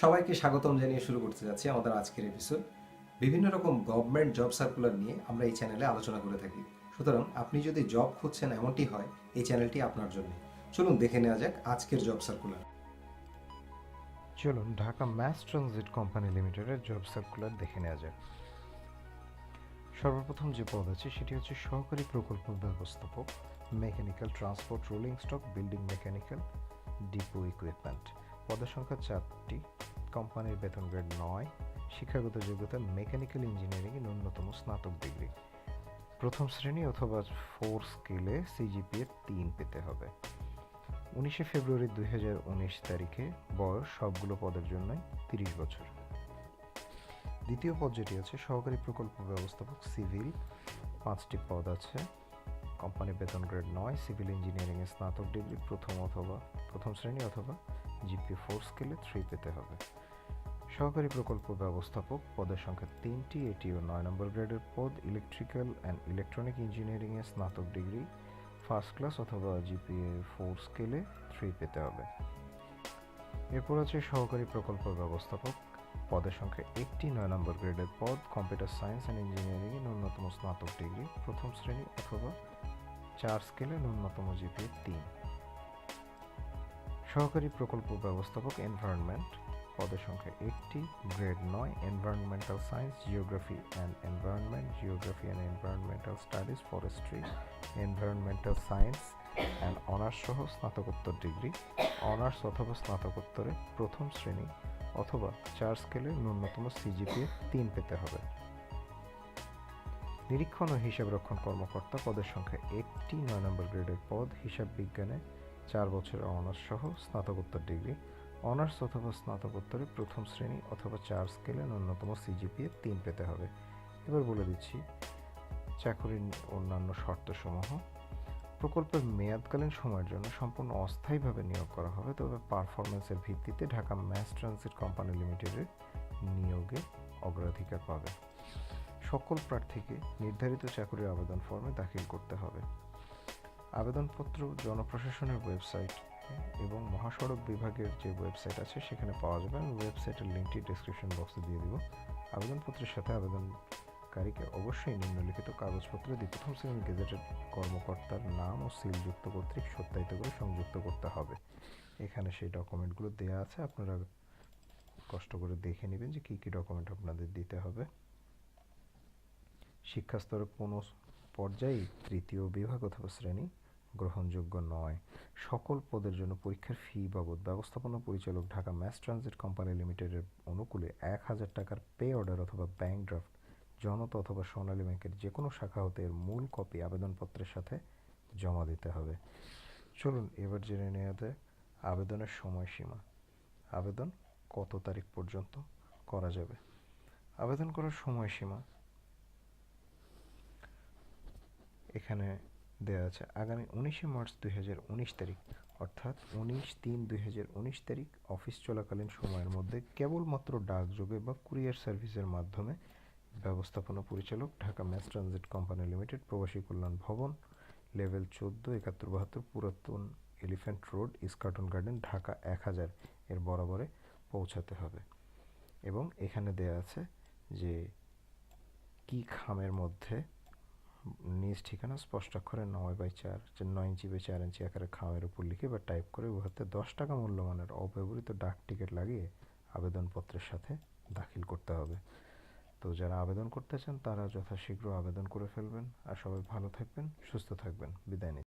সবাইকে স্বাগতম জানিয়ে শুরু করতে যাচ্ছি আমাদের আজকের এপিসোড। বিভিন্ন রকম গভর্নমেন্ট জব সার্কুলার নিয়ে আমরা এই চ্যানেলে আলোচনা করে থাকি। সুতরাং আপনি যদি জব খুঁজছেন এমনটি হয়, এই চ্যানেলটি আপনার জন্য। চলুন দেখে নেওয়া যাক আজকের জব সার্কুলার। চলুন ঢাকা ম্যাস ট্রানজিট কোম্পানি লিমিটেডের জব সার্কুলার দেখে নেওয়া যাক। সর্বপ্রথম যে পদ আছে সেটি হচ্ছে সহকারী প্রকল্প ব্যবস্থাপক, mechanical transport, rolling stock, building mechanical, depot equipment. পদের সংখ্যা 4টি। কোম্পানির বেতন গ্রেড 9। শিক্ষাগত যোগ্যতা মেকানিক্যাল ইঞ্জিনিয়ারিংয়ে ন্যূনতম স্নাতক ডিগ্রি, প্রথম শ্রেণী অথবা 4 স্কেলে সিজিপিএ 3 পেতে হবে। 19শে ফেব্রুয়ারি 2019 তারিখে বয়স সবগুলো পদের জন্যই 30 বছর। দ্বিতীয় পদ যেটি আছে সহকারী প্রকল্প ব্যবস্থাপক সিভিল, 5টি পদ আছে। কোম্পানির বেতন গ্রেড 9, সিভিল ইঞ্জিনিয়ারিংয়ে স্নাতক ডিগ্রি, প্রথম শ্রেণী অথবা জিপিএ 4 স্কেলে 3 পেতে হবে। সহকারী প্রকল্প ব্যবস্থাপক পদের সংখ্যা 3টি, এটিও 9 নম্বর গ্রেডের পদ। ইলেকট্রিক্যাল অ্যান্ড ইলেকট্রনিক ইঞ্জিনিয়ারিংয়ে স্নাতক ডিগ্রি, ফার্স্ট ক্লাস অথবা জিপিএ 4 স্কেলে 3 পেতে হবে। এরপর আছে সহকারী প্রকল্প ব্যবস্থাপক পদের সংখ্যা 1টি, 9 নম্বর গ্রেডের পদ। কম্পিউটার সায়েন্স অ্যান্ড ইঞ্জিনিয়ারিংয়ে ন্যূনতম স্নাতক ডিগ্রি, প্রথম শ্রেণী অথবা 4 স্কেলে ন্যূনতম জিপিএ 3। সহকারী প্রকল্প ব্যবস্থাপক এনভায়রনমেন্ট পদের সংখ্যা 1টি, grade 9, environmental science, geography and environment, geography and environmental studies, forestry, environmental science and honours সহ স্নাতকোত্তর ডিগ্রি, অনার্স অথবা স্নাতকোত্তরে প্রথম শ্রেণী অথবা 4 স্কেলে ন্যূনতম সিজিপিএ 3 পেতে হবে। নিরীক্ষণ ও হিসাবরক্ষণ কর্মকর্তা পদের সংখ্যা 1টি, 9 নম্বর গ্রেডের পদ। হিসাব বিজ্ঞানে 4 বছরের অনার্স সহ স্নাতকোত্তর ডিগ্রি, অনার্স অথবা স্নাতকোত্তরে প্রথম শ্রেণী অথবা 4 স্কেলে ন্যূনতম সিজিপিএ 3 পেতে হবে। এবার বলে দিচ্ছি চাকরির অন্যান্য শর্তসমূহ। প্রকল্পের মেয়াদকালীন সময়ের জন্য সম্পূর্ণ অস্থায়ীভাবে নিয়োগ করা হবে, তবে পারফরমেন্সের ভিত্তিতে ঢাকা ম্যাস ট্রানজিট কোম্পানি লিমিটেডের নিয়োগে অগ্রাধিকার পাবে। সকল প্রার্থীকে নির্ধারিত চাকরির আবেদন ফর্মে দাখিল করতে হবে। আবেদনপত্র জনপ্রশাসনের ওয়েবসাইট এবং মহাসড়ক বিভাগের যে ওয়েবসাইট আছে সেখানে পাওয়া যাবে। আমি ওয়েবসাইটের লিঙ্কটি ডেসক্রিপশন বক্সে দিয়ে দিব। আবেদনপত্রের সাথে আবেদনকারীকে অবশ্যই নিম্নলিখিত কাগজপত্র প্রথম শ্রেণীর গেজেটেড কর্মকর্তার নাম ও সিলযুক্ত কর্তৃক সত্যায়িত করে সংযুক্ত করতে হবে। এখানে সেই ডকুমেন্টগুলো দেওয়া আছে, আপনারা কষ্ট করে দেখে নেবেন যে কী কী ডকুমেন্ট আপনাদের দিতে হবে। শিক্ষাস্তরে কোনো পর্যায়ে তৃতীয় বিভাগ অথবা শ্রেণী গ্রহণযোগ্য নয়। সকল পদের জন্য পরীক্ষার ফি বাবদ ব্যবস্থাপনা পরিচালক ঢাকা ম্যাস ট্রানজিট কোম্পানি লিমিটেডের অনুকূলে 1000 টাকার পে অর্ডার অথবা ব্যাংক ড্রাফট জনতা অথবা সোনালী ব্যাংকের যে কোনো শাখা হতে এর মূল কপি আবেদনপত্রের সাথে জমা দিতে হবে। চলুন এবার জেনে নেওয়া যায় আবেদনের সময়সীমা। আবেদন কত তারিখ পর্যন্ত করা যাবে? আবেদন করার সময়সীমা এখানে দেওয়া আছে আগামী 19শে মার্চ 2019 তারিখ, অর্থাৎ 19/3/2019 তারিখ অফিস চলাকালীন সময়ের মধ্যে কেবলমাত্র ডাকযোগে বা কুরিয়ার সার্ভিসের মাধ্যমে ব্যবস্থাপনা পরিচালক Dhaka mass transit company limited, প্রবাসী কল্যাণ ভবন, লেভেল 14, 7172 পুরাতন elephant road, Eskaton garden, Dhaka 1000 এর বরাবরে পৌঁছাতে হবে। এবং এখানে দেয়া আছে যে কি খামের মধ্যে নিজ ঠিকানা স্পষ্টাক্ষরে 9 ইঞ্চি বাই 4 ইঞ্চি আকারে খামের উপর লিখে বা টাইপ করে উহাতে 10 টাকা মূল্যমানের অব্যবহৃত ডাক টিকিট লাগিয়ে আবেদনপত্রের সাথে দাখিল করতে হবে। তো যারা আবেদন করতে চান তারা যথাশীঘ্র আবেদন করে ফেলবেন। আর সবাই ভালো থাকবেন, সুস্থ থাকবেন। বিদায় নিচ্ছি।